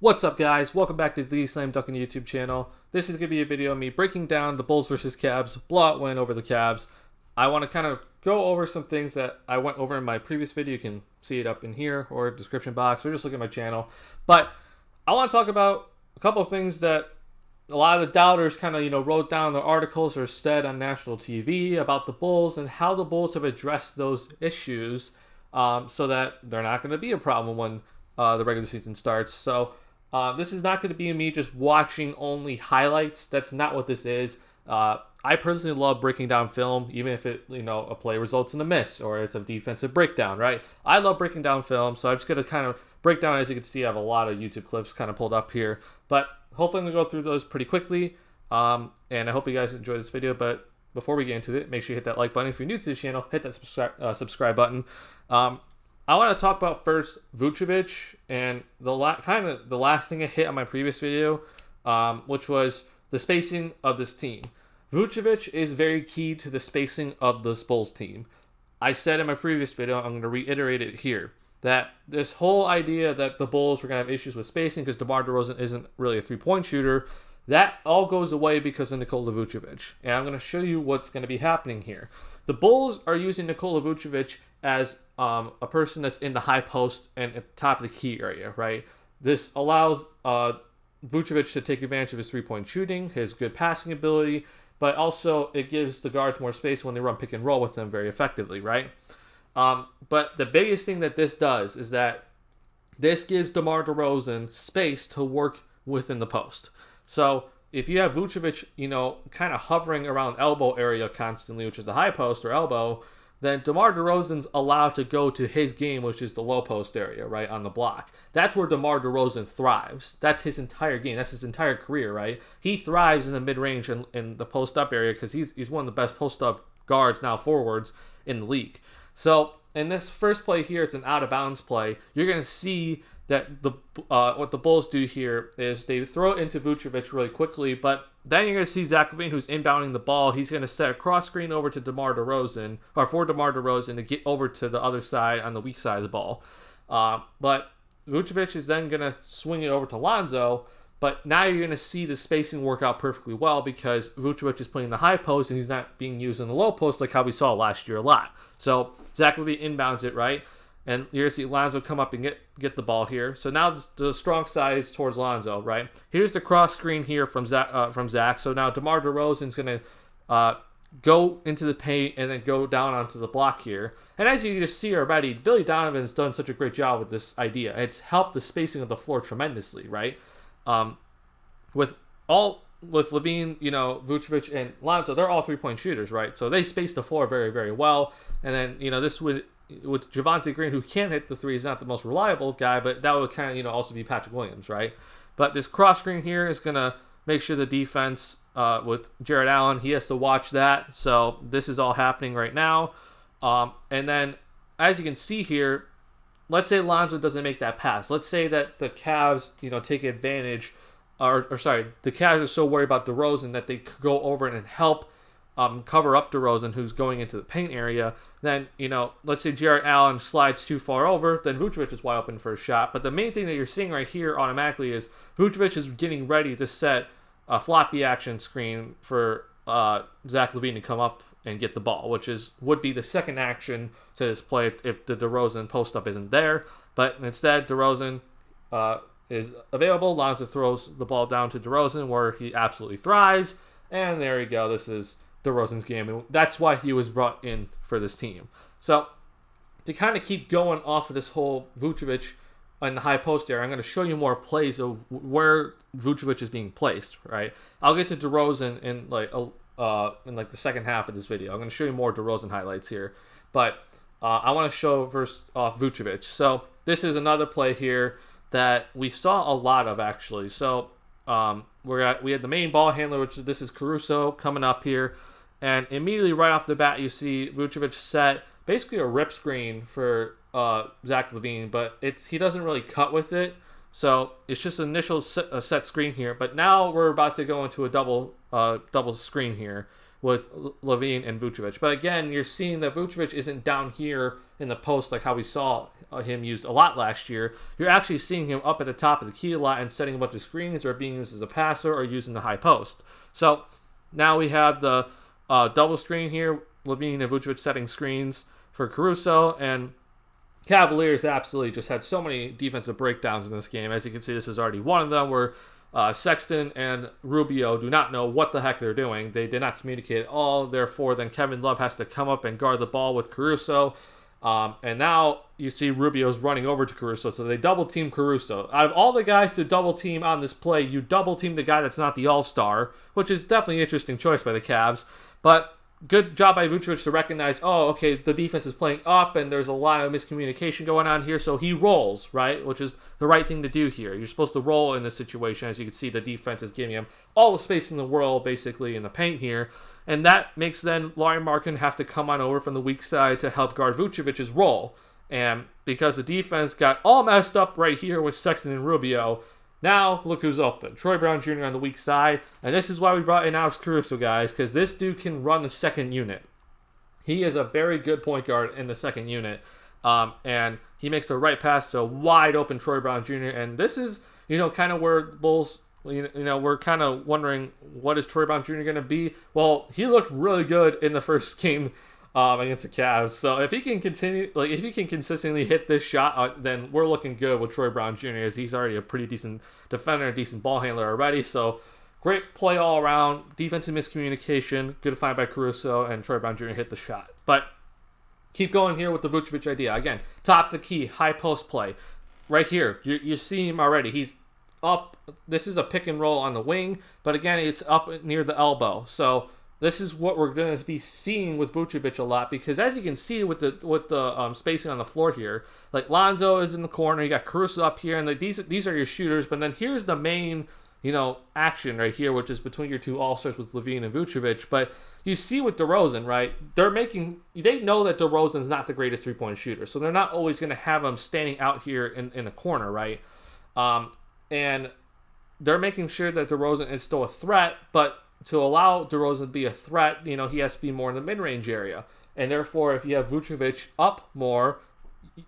What's up, guys? Welcome back to the TheSlamDuncan YouTube channel. This is going to be a video of me breaking down the Bulls versus Cavs blowout win over the Cavs. I want to kind of go over some things that I went over in my previous video. You can see it up in here or description box or just look at my channel. But I want to talk about a couple of things that a lot of the doubters kind of, wrote down their articles or said on national TV about the Bulls and how the Bulls have addressed those issues so that they're not going to be a problem when the regular season starts. So this is not going to be me just watching only highlights. That's not what this is. I personally love breaking down film, even if a play results in a miss or it's a defensive breakdown, right? I love breaking down film, so I'm just going to kind of break down. As you can see, I have a lot of YouTube clips kind of pulled up here, but hopefully I'm going to go through those pretty quickly, and I hope you guys enjoy this video. But before we get into it, make sure you hit that like button. If you're new to the channel, hit that subscribe button. I want to talk about first Vucevic and the last thing I hit on my previous video, which was the spacing of this team. Vucevic is very key to the spacing of this Bulls team. I said in my previous video, I'm going to reiterate it here, that this whole idea that the Bulls were going to have issues with spacing because DeMar DeRozan isn't really a three-point shooter, that all goes away because of Nikola Vucevic. And I'm going to show you what's going to be happening here. The Bulls are using Nikola Vucevic as a person that's in the high post and at the top of the key area, right? This allows Vucevic to take advantage of his three-point shooting, his good passing ability, but also it gives the guards more space when they run pick and roll with him very effectively, right? But the biggest thing that this does is that this gives DeMar DeRozan space to work within the post. So if you have Vucevic, kind of hovering around elbow area constantly, which is the high post or elbow, then DeMar DeRozan's allowed to go to his game, which is the low post area, right, on the block. That's where DeMar DeRozan thrives. That's his entire game. That's his entire career, right? He thrives in the mid-range and in the post-up area because he's one of the best post-up guards, now forwards, in the league. So in this first play here, it's an out-of-bounds play. You're going to see that what the Bulls do here is they throw it into Vucevic really quickly, but then you're going to see Zach LaVine, who's inbounding the ball. He's going to set a cross screen over to DeMar DeRozan, or for DeMar DeRozan to get over to the other side on the weak side of the ball. But Vucevic is then going to swing it over to Lonzo, but now you're going to see the spacing work out perfectly well because Vucevic is playing the high post and he's not being used in the low post like how we saw last year a lot. So Zach LaVine inbounds it, right? And you're going to see Lonzo come up and get the ball here. So now the strong side is towards Lonzo, right? Here's the cross screen here from Zach. So now DeMar DeRozan's going to go into the paint and then go down onto the block here. And as you just see already, Billy Donovan's done such a great job with this idea. It's helped the spacing of the floor tremendously, right? With LaVine, Vucevic and Lonzo, they're all three-point shooters, right? So they space the floor very, very well. And then, this would, with Javonte Green, who can hit the three, is not the most reliable guy, but that would kind of, also be Patrick Williams, right? But this cross screen here is going to make sure the defense with Jared Allen, he has to watch that. So this is all happening right now. And then, as you can see here, let's say Lonzo doesn't make that pass. Let's say that the Cavs, take advantage, the Cavs are so worried about DeRozan that they could go over and help cover up DeRozan, who's going into the paint area. Then, let's say Jared Allen slides too far over, then Vucevic is wide open for a shot. But the main thing that you're seeing right here automatically is Vucevic is getting ready to set a floppy action screen for Zach LaVine to come up and get the ball, which would be the second action to this play if the DeRozan post-up isn't there. But instead, DeRozan is available. Lonzo throws the ball down to DeRozan, where he absolutely thrives. And there you go. This is DeRozan's game, and that's why he was brought in for this team. So to kind of keep going off of this whole Vucevic in the high post area, I'm going to show you more plays of where Vucevic is being placed, right? I'll get to DeRozan in the second half of this video. I'm going to show you more DeRozan highlights here, but I want to show first off Vucevic. So this is another play here that we saw a lot of, actually. So we had the main ball handler, which this is Caruso, coming up here. And immediately right off the bat, you see Vucevic set basically a rip screen for Zach LaVine, but he doesn't really cut with it. So it's just an initial set screen here. But now we're about to go into a double screen here, with Levine and Vucevic. But again, you're seeing that Vucevic isn't down here in the post like how we saw him used a lot last year. You're actually seeing him up at the top of the key a lot and setting a bunch of screens or being used as a passer or using the high post. So now we have the double screen here, Levine and Vucevic setting screens for Caruso, and Cavaliers absolutely just had so many defensive breakdowns in this game. As you can see, this is already one of them where Sexton and Rubio do not know what the heck they're doing. They did not communicate at all. Therefore, then Kevin Love has to come up and guard the ball with Caruso. And now you see Rubio's running over to Caruso. So they double team Caruso. Out of all the guys to double team on this play, you double team the guy that's not the all-star, which is definitely an interesting choice by the Cavs. But good job by Vucevic to recognize, oh, okay, the defense is playing up and there's a lot of miscommunication going on here, so he rolls, right? Which is the right thing to do here. You're supposed to roll in this situation. As you can see, the defense is giving him all the space in the world, basically, in the paint here. And that makes then Lauri Markkanen have to come on over from the weak side to help guard Vucevic's role. And because the defense got all messed up right here with Sexton and Rubio, now, look who's open. Troy Brown Jr. on the weak side. And this is why we brought in Alex Caruso, guys, because this dude can run the second unit. He is a very good point guard in the second unit. And he makes the right pass to a wide open Troy Brown Jr. And this is, kind of where Bulls, we're kind of wondering, what is Troy Brown Jr. going to be? Well, he looked really good in the first game against the Cavs. So if he can continue, if he can consistently hit this shot, then we're looking good with Troy Brown Jr. as he's already a pretty decent defender, a decent ball handler already. So great play all around, defensive miscommunication, good find by Caruso, and Troy Brown Jr. hit the shot. But keep going here with the Vucevic idea. Again, top the key, high post play. Right here, you see him already. He's up. This is a pick and roll on the wing, but again, it's up near the elbow. So this is what we're going to be seeing with Vucevic a lot, because as you can see with the spacing on the floor here, like Lonzo is in the corner, you got Caruso up here, and these are your shooters. But then here's the main action right here, which is between your two all-stars with Levine and Vucevic. But you see with DeRozan, right? They know that DeRozan's not the greatest three-point shooter, so they're not always going to have him standing out here in the corner, right? And they're making sure that DeRozan is still a threat, but to allow DeRozan to be a threat, he has to be more in the mid-range area. And therefore, if you have Vucevic up more,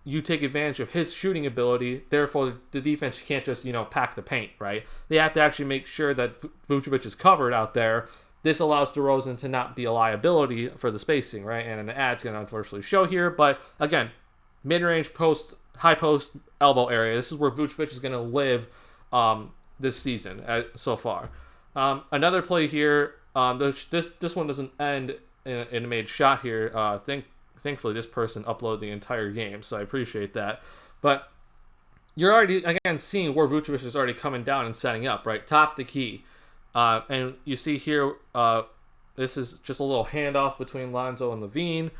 you take advantage of his shooting ability. Therefore, the defense can't just, pack the paint, right? They have to actually make sure that Vucevic is covered out there. This allows DeRozan to not be a liability for the spacing, right? And an ad's going to unfortunately show here. But again, mid-range post, high post, elbow area. This is where Vucevic is going to live this season so far. Another play here. This one doesn't end in a made shot here. Thankfully, this person uploaded the entire game, so I appreciate that. But you're already, again, seeing where Vucevic is already coming down and setting up, right? Top the key. And you see here, this is just a little handoff between Lonzo and Levine.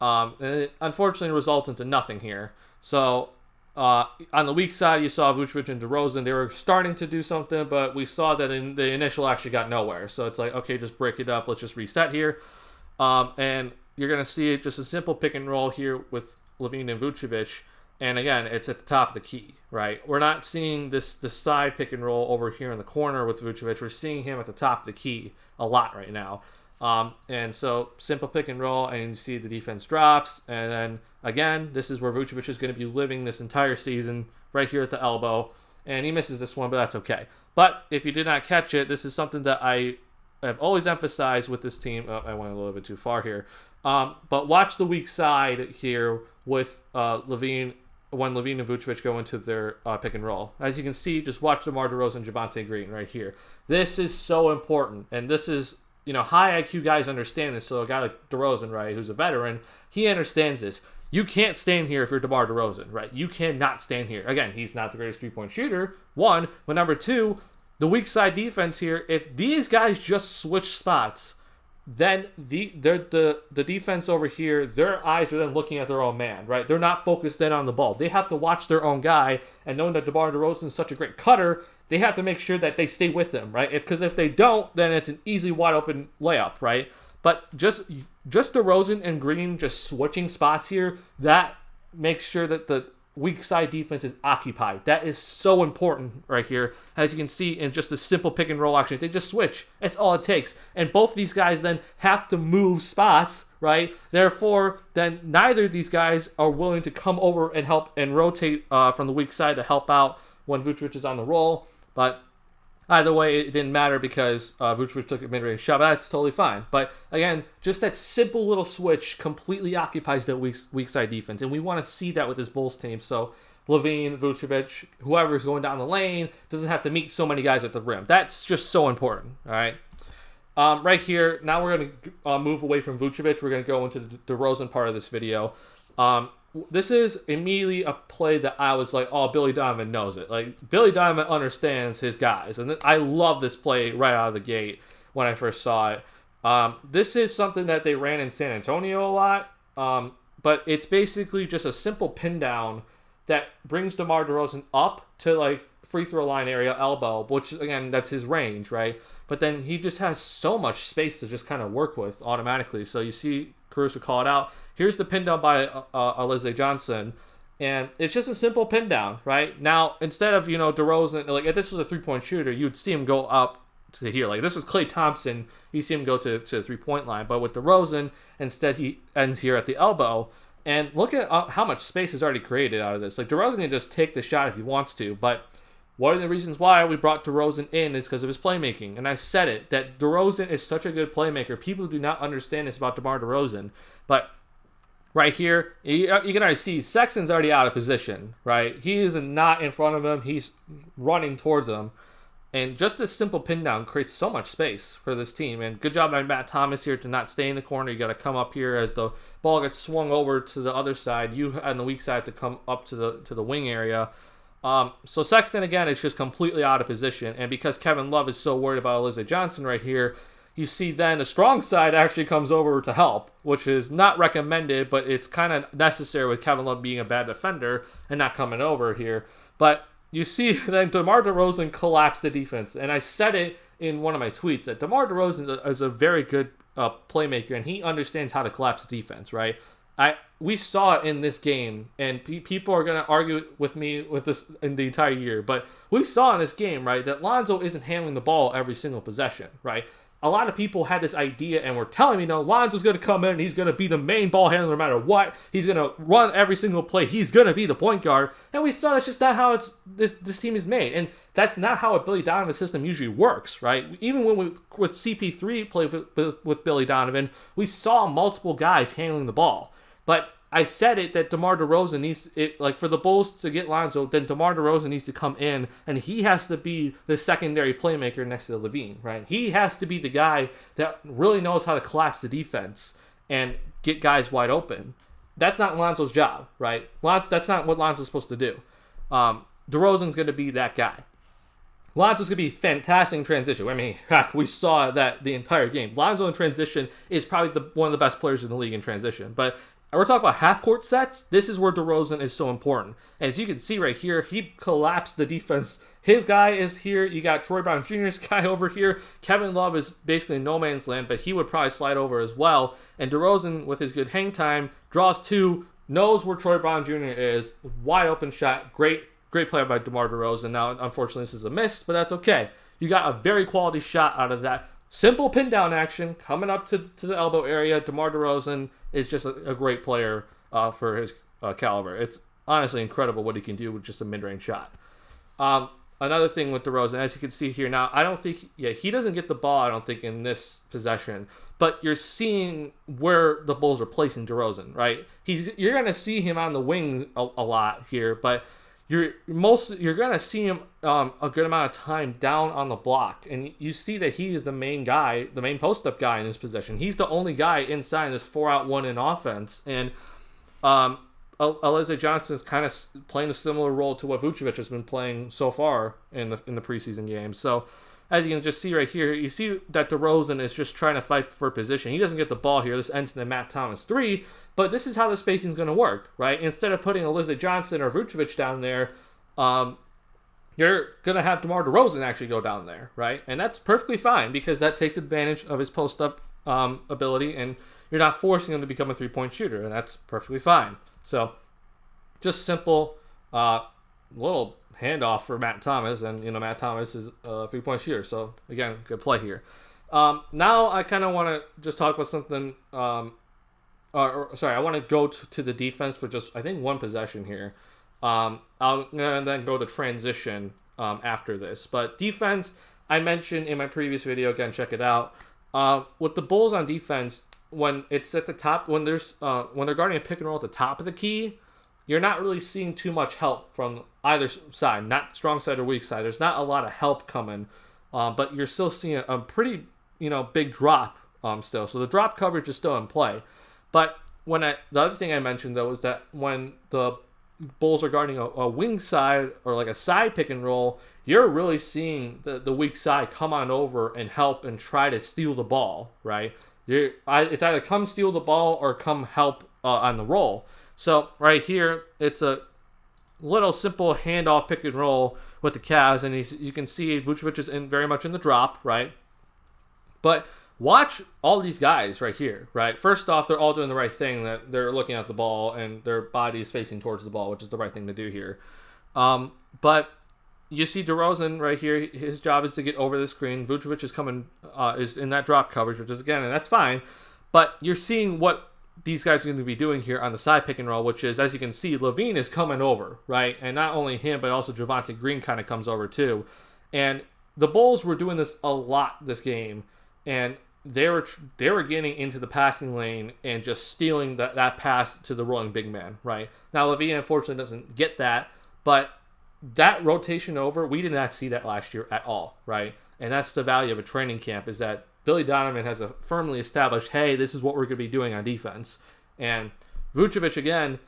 And it unfortunately results into nothing here. So on the weak side, you saw Vucevic and DeRozan. They were starting to do something, but we saw that the initial actually got nowhere. So it's like, okay, just break it up. Let's just reset here. And you're going to see just a simple pick and roll here with Levine and Vucevic. And again, it's at the top of the key, right? We're not seeing this side pick and roll over here in the corner with Vucevic. We're seeing him at the top of the key a lot right now. And so simple pick and roll, and you see the defense drops. And then again, this is where Vucevic is going to be living this entire season, right here at the elbow. And he misses this one, but that's okay. But if you did not catch it, this is something that I have always emphasized with this team. I went a little bit too far here. But watch the weak side here with Levine, when Levine and Vucevic go into their pick and roll. As you can see, just watch DeMar DeRozan and Javonte Green right here. This is so important, and this is, high IQ guys understand this. So a guy like DeRozan, right, who's a veteran, he understands this. You can't stand here if you're DeMar DeRozan, right? You cannot stand here. Again, he's not the greatest three-point shooter, one. But number two, the weak side defense here, if these guys just switch spots, then the defense over here, their eyes are then looking at their own man, right? They're not focused then on the ball. They have to watch their own guy, and knowing that DeMar DeRozan is such a great cutter, they have to make sure that they stay with him, right? Because if they don't, then it's an easy wide open layup, right? But just DeRozan and Green just switching spots here, that makes sure that the weak side defense is occupied. That is so important right here. As you can see in just a simple pick and roll action, they just switch. That's all it takes. And both these guys then have to move spots, right? Therefore, then neither of these guys are willing to come over and help and rotate from the weak side to help out when Vucevic is on the roll. But either way, it didn't matter because Vucevic took a mid-range shot. But that's totally fine. But again, just that simple little switch completely occupies that weak side defense. And we want to see that with this Bulls team. So Levine, Vucevic, whoever's going down the lane doesn't have to meet so many guys at the rim. That's just so important, all right? Right here, now we're going to move away from Vucevic. We're going to go into the DeRozan part of this video. This is immediately a play that I was like, oh, Billy Donovan knows it. Like, Billy Donovan understands his guys. And I love this play right out of the gate when I first saw it. This is something that they ran in San Antonio a lot. But it's basically just a simple pin down that brings DeMar DeRozan up to, like, free throw line area elbow, which, again, that's his range, right? But then he just has so much space to just kind of work with automatically. So you see Caruso call it out. Here's the pin down by Alize Johnson. And it's just a simple pin down, right? Now, instead of, DeRozan, like, if this was a three-point shooter, you'd see him go up to here. Like, this is Klay Thompson. You see him go to the three-point line. But with DeRozan, instead he ends here at the elbow. And look at how much space is already created out of this. Like, DeRozan can just take the shot if he wants to. But one of the reasons why we brought DeRozan in is because of his playmaking. And I said it, that DeRozan is such a good playmaker. People do not understand this about DeMar DeRozan. But right here, you can already see Sexton's already out of position, right? He is not in front of him. He's running towards him. And just this simple pin down creates so much space for this team. And good job by Matt Thomas here to not stay in the corner. You got to come up here as the ball gets swung over to the other side. You on the weak side to come up to the wing area. So Sexton, again, is just completely out of position. And because Kevin Love is so worried about Alize Johnson right here, you see then the strong side actually comes over to help, which is not recommended, but it's kind of necessary with Kevin Love being a bad defender and not coming over here. But you see then DeMar DeRozan collapse the defense. And I said it in one of my tweets that DeMar DeRozan is a very good playmaker, and he understands how to collapse the defense, right? We saw it in this game, and people are going to argue with me with this in the entire year, but we saw in this game, right, that Lonzo isn't handling the ball every single possession, right? A lot of people had this idea and were telling me, no, Lonzo's going to come in and he's going to be the main ball handler no matter what. He's going to run every single play. He's going to be the point guard. And we saw that's just not how this team is made. And that's not how a Billy Donovan system usually works, right? Even when with CP3 played with Billy Donovan, we saw multiple guys handling the ball. But I said it that DeMar DeRozan needs it, like, for the Bulls to get Lonzo, then DeMar DeRozan needs to come in and he has to be the secondary playmaker next to Levine, right? He has to be the guy that really knows how to collapse the defense and get guys wide open. That's not Lonzo's job, right? That's not what Lonzo's supposed to do. DeRozan's going to be that guy. Lonzo's going to be fantastic in transition. I mean, heck, we saw that the entire game. Lonzo in transition is probably one of the best players in the league in transition. But we're talking about half-court sets. This is where DeRozan is so important. As you can see right here, he collapsed the defense. His guy is here. You got Troy Brown Jr.'s guy over here. Kevin Love is basically no man's land, but he would probably slide over as well. And DeRozan, with his good hang time, draws two, knows where Troy Brown Jr. is. Wide open shot. Great play by DeMar DeRozan. Now, unfortunately, this is a miss, but that's okay. You got a very quality shot out of that. Simple pin down action coming up to the elbow area. DeMar DeRozan is just a great player for his caliber. It's honestly incredible what he can do with just a mid-range shot. Another thing with DeRozan, as you can see here now, I don't think, he doesn't get the ball, I don't think, in this possession. But you're seeing where the Bulls are placing DeRozan, right? You're going to see him on the wing a lot here, but you're going to see him a good amount of time down on the block, and you see that he is the main guy, the main post-up guy in this possession. He's the only guy inside this 4-out-1-in offense, and Alize Johnson's kind of playing a similar role to what Vucevic has been playing so far in the preseason games. So as you can just see right here, you see that DeRozan is just trying to fight for position. He doesn't get the ball here. This ends in a Matt Thomas 3, but this is how the spacing is going to work, right? Instead of putting Alize Johnson or Vucevic down there, you're going to have DeMar DeRozan actually go down there, right? And that's perfectly fine because that takes advantage of his post-up ability, and you're not forcing him to become a three-point shooter, and that's perfectly fine. So just simple Little handoff for Matt Thomas, and Matt Thomas is a 3-point shooter, so again, good play here. Now I kind of want to just talk about something. I want to go to the defense for just I think one possession here. I'll then go to transition after this, but defense I mentioned in my previous video. Again, check it out. With the Bulls on defense, when it's at the top, when they're guarding a pick and roll at the top of the key, you're not really seeing too much help from either side, not strong side or weak side. There's not a lot of help coming, but you're still seeing a pretty big drop still. So the drop coverage is still in play. But the other thing I mentioned though is that when the Bulls are guarding a wing side or like a side pick and roll, you're really seeing the weak side come on over and help and try to steal the ball, right? It's either come steal the ball or come help on the roll. So right here, it's a little simple handoff pick and roll with the Cavs, and you can see Vucevic is very much in the drop, right? But watch all these guys right here, right? First off, they're all doing the right thing, that they're looking at the ball and their body is facing towards the ball, which is the right thing to do here. But you see DeRozan right here. His job is to get over the screen. Vucevic is in that drop coverage, which is again, and that's fine. But you're seeing what these guys are going to be doing here on the side pick and roll, which is, as you can see, LaVine is coming over, right? And not only him, but also Javonte Green kind of comes over too. And the Bulls were doing this a lot this game, and they were getting into the passing lane and just stealing that pass to the rolling big man, right? Now LaVine unfortunately doesn't get that, but that rotation over, we did not see that last year at all, right? And that's the value of a training camp, is that Billy Donovan has firmly established, hey, this is what we're going to be doing on defense. And Vucevic, again,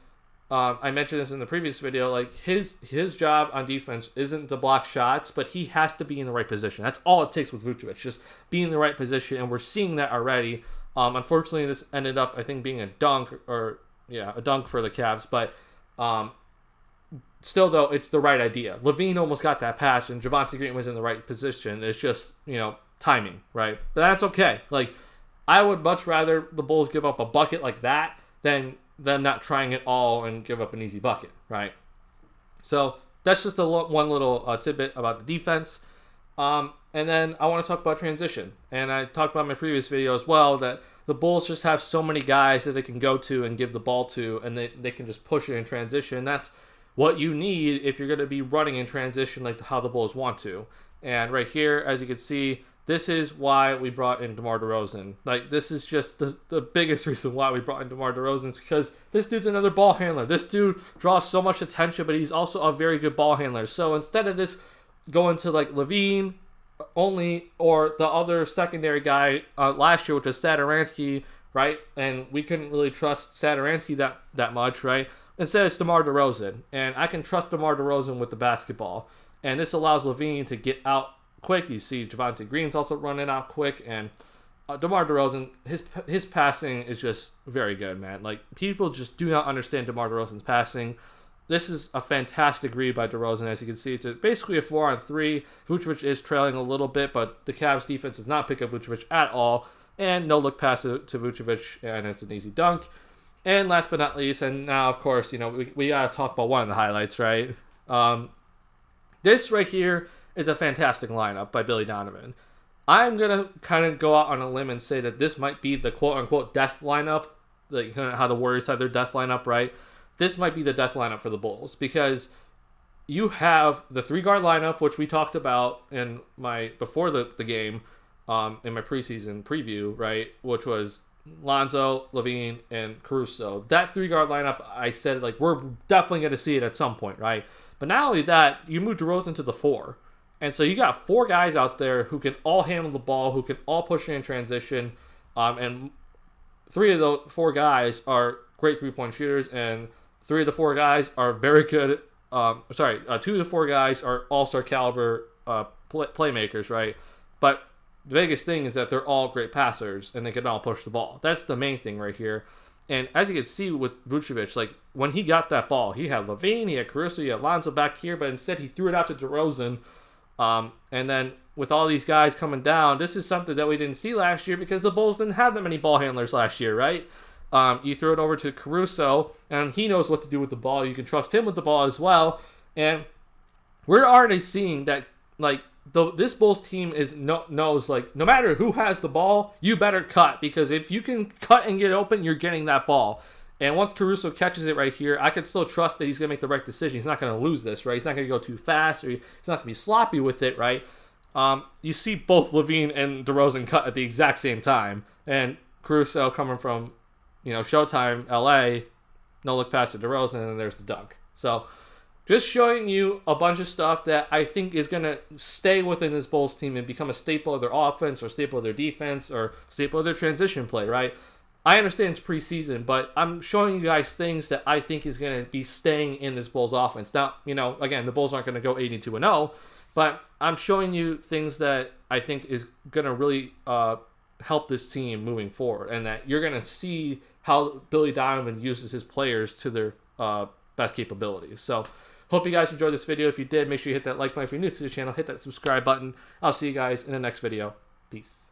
I mentioned this in the previous video, like his job on defense isn't to block shots, but he has to be in the right position. That's all it takes with Vucevic, just be in the right position, and we're seeing that already. Unfortunately, this ended up, I think, being a dunk for the Cavs, but still, though, it's the right idea. LaVine almost got that pass, and Javonte Green was in the right position. It's just, timing, right? But that's okay. Like, I would much rather the Bulls give up a bucket like that than them not trying it all and give up an easy bucket, right? So that's just one little tidbit about the defense. And then I want to talk about transition. And I talked about in my previous video as well that the Bulls just have so many guys that they can go to and give the ball to, and they can just push it in transition. That's what you need if you're going to be running in transition like how the Bulls want to. And right here, as you can see, this is why we brought in DeMar DeRozan. Like, this is just the biggest reason why we brought in DeMar DeRozan, is because this dude's another ball handler. This dude draws so much attention, but he's also a very good ball handler. So instead of this going to, like, LaVine only, or the other secondary guy last year, which was Satoransky, right? And we couldn't really trust Satoransky that much, right? Instead, it's DeMar DeRozan. And I can trust DeMar DeRozan with the basketball. And this allows LaVine to get out quick. You see Javonte Green's also running out quick, and DeMar DeRozan, his passing is just very good, man. Like, people just do not understand DeMar DeRozan's passing. This is a fantastic read by DeRozan. As you can see, it's basically a 4-on-3. Vucevic is trailing a little bit, but the Cavs defense does not pick up Vucevic at all, and no look pass to Vucevic, and it's an easy dunk. And last but not least, and now of course, we gotta talk about one of the highlights, right? This right here is a fantastic lineup by Billy Donovan. I'm going to kind of go out on a limb and say that this might be the quote-unquote death lineup, like how the Warriors had their death lineup, right? This might be the death lineup for the Bulls, because you have the 3-guard lineup, which we talked about before the game in my preseason preview, right? Which was Lonzo, LaVine, and Caruso. That 3-guard lineup, I said, like, we're definitely going to see it at some point, right? But not only that, you move DeRozan to the 4. And so you got 4 guys out there who can all handle the ball, who can all push in transition, and 3 of the 4 guys are great 3-point shooters, and 3 of the 4 guys are very good. 2 of the 4 guys are all-star caliber playmakers, right? But the biggest thing is that they're all great passers, and they can all push the ball. That's the main thing right here. And as you can see with Vucevic, like, when he got that ball, he had LaVine, he had Caruso, he had Lonzo back here, but instead he threw it out to DeRozan. And then with all these guys coming down, this is something that we didn't see last year because the Bulls didn't have that many ball handlers last year, right? You throw it over to Caruso, and he knows what to do with the ball. You can trust him with the ball as well. And we're already seeing that, like, this Bulls team knows, like, no matter who has the ball, you better cut. Because if you can cut and get open, you're getting that ball. And once Caruso catches it right here, I can still trust that he's going to make the right decision. He's not going to lose this, right? He's not going to go too fast, or he's not going to be sloppy with it, right? You see both LaVine and DeRozan cut at the exact same time. And Caruso coming from, Showtime, LA, no look past to DeRozan, and there's the dunk. So just showing you a bunch of stuff that I think is going to stay within this Bulls team and become a staple of their offense, or staple of their defense, or staple of their transition play, right? I understand it's preseason, but I'm showing you guys things that I think is going to be staying in this Bulls offense. Now, again, the Bulls aren't going to go 82-0, but I'm showing you things that I think is going to really help this team moving forward, and that you're going to see how Billy Donovan uses his players to their best capabilities. So, hope you guys enjoyed this video. If you did, make sure you hit that like button. If you're new to the channel, hit that subscribe button. I'll see you guys in the next video. Peace.